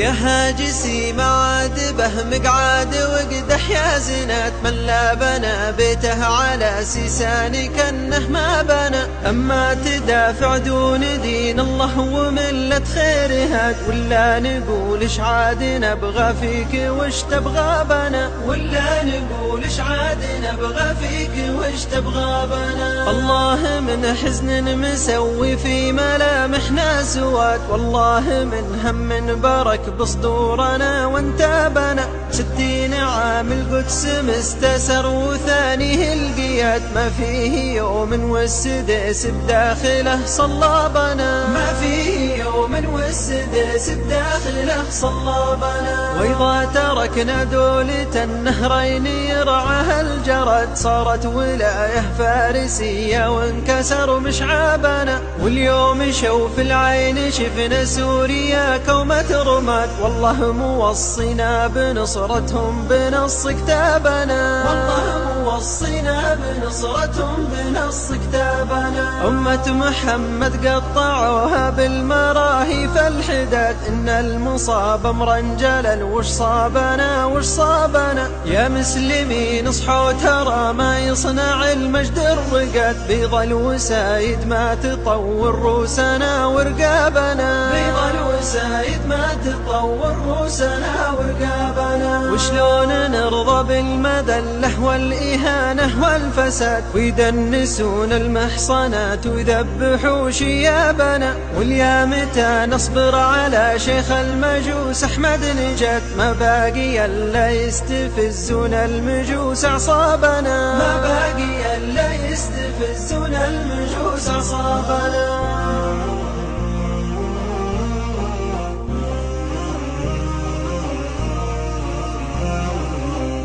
يا هاجسي معادبه مقعاد وقدح يا زنات من لا بنى بيته على سيسان كأنه ما بنى. أما تدافع دون دين الله وملة خيرها ولا نقول ايش عاد نبغى فيك وش تبغى بنا، ولا نقول ايش عاد نبغى فيك وش تبغى بنا. الله من حزن مسوي في ملامحنا سواد، والله من هم برك بصدورنا وانت بنا. 60 عام القدس مستسر وثانيه القياد، ما فيه يوم والسدس بداخله صلى بنا، ما فيه يوم والسدس بداخله صلى بنا. وإذا تركنا دولة النهرين يرعاها الجرد صارت ولاية فارسية وانكسر مشعبنا. واليوم شوف العين شفنا سوريا كومة رماد، والله موصينا بنصرتهم بنص كتابنا، والله موصينا بنصرتهم بنص كتابنا. أمة محمد قطعوها بالمراهي فالحداد، إن المصاب مرنجلا وش صابنا وش صابنا. يا مسلمين اصحوا ترى ما يصنع المجد الرقاد، بيض الوسايد ما تطور روسنا ورقابنا، بيض الوسايد ما تطور روسنا ورقابنا. وشلون نرضى بالمذلة والإهانة والفساد ويدنسون المحصنات ويذبحوا شيابنا. واليا متى نصبر على شيخ المجوس أحمد نجات، ما باقي إلا يستفزون المجوس أعصابنا، ما باقي إلا يستفزون المجوس أعصابنا.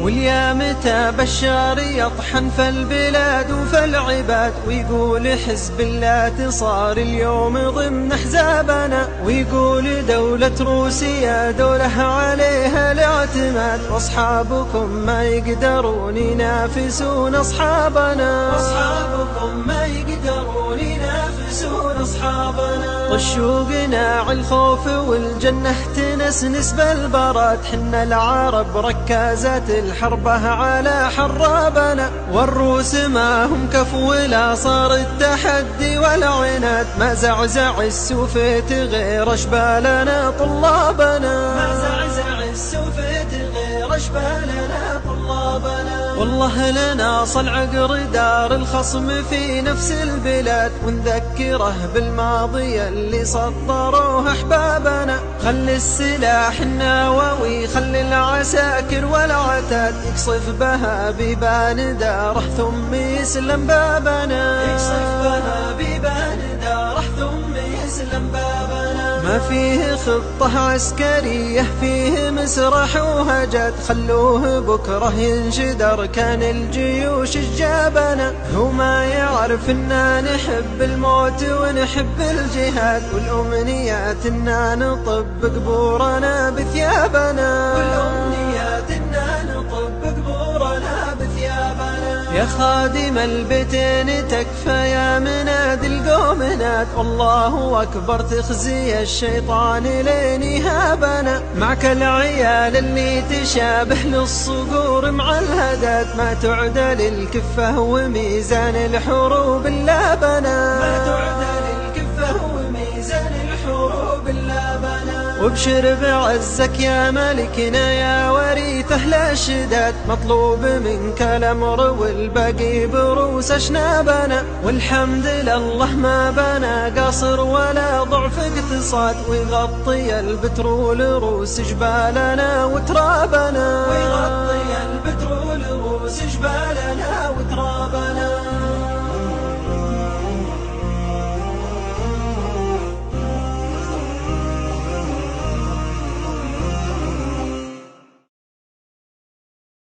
واليا متى بشار يطحن في البلاد وفي العباد ويقول حزب الله صار اليوم ضمن احزابنا، ويقول دولة روسيا دولة عليها الاعتماد، واصحابكم ما يقدرون ينافسون اصحابنا، واصحابكم ما يقدرون ينافسون اصحابنا. طشوا قناع الخوف والجنة تنسنس بالبراد، حنا العرب ركازات الحربة على حرابنا. والروس ما هم كف ولا صار التحدي والعناد، ما زعزع السوفيت غير اشبالنا طلابنا، ما زعزع السوفيت غير اشبالنا طلابنا. والله لنا صلع قردار الخصم في نفس البلاد، ونذكره بالماضي اللي سطروه احبابنا. خلي السلاح النووي خلي العساكر والعتاد، يقصف بها بيبان داره ثم يسلم بابنا، يقصف بها بيبان داره ثم يسلم بابنا. ما فيه خطة عسكرية فيه مسرح وهجات، خلوه بكره ينشدر كان الجيوش الجابنا. هو ما يعرف إننا نحب الموت ونحب الجهاد، والأمنيات إننا نطب قبورنا بثيابنا، والأمنيات إننا نطب قبورنا بثيابنا. يا خادم البيتين تكفى يا منادي القومنات، والله أكبر تخزي الشيطان لين يهابنا. معك العيال اللي تشابه للصقور مع الهدات، ما تعدل الكفة وميزان الحروب اللابنا، ما تعدل الكفة وميزان الحروب اللابنا. وابشر بعزك يا ملكنا يا وريث أهل الشداد، مطلوب منك الأمر والباقي بروس أشنابنا. والحمد لله ما بنا قصر ولا ضعف اقتصاد، ويغطي البترول روس جبالنا وترابنا، ويغطي البترول روس جبالنا وترابنا.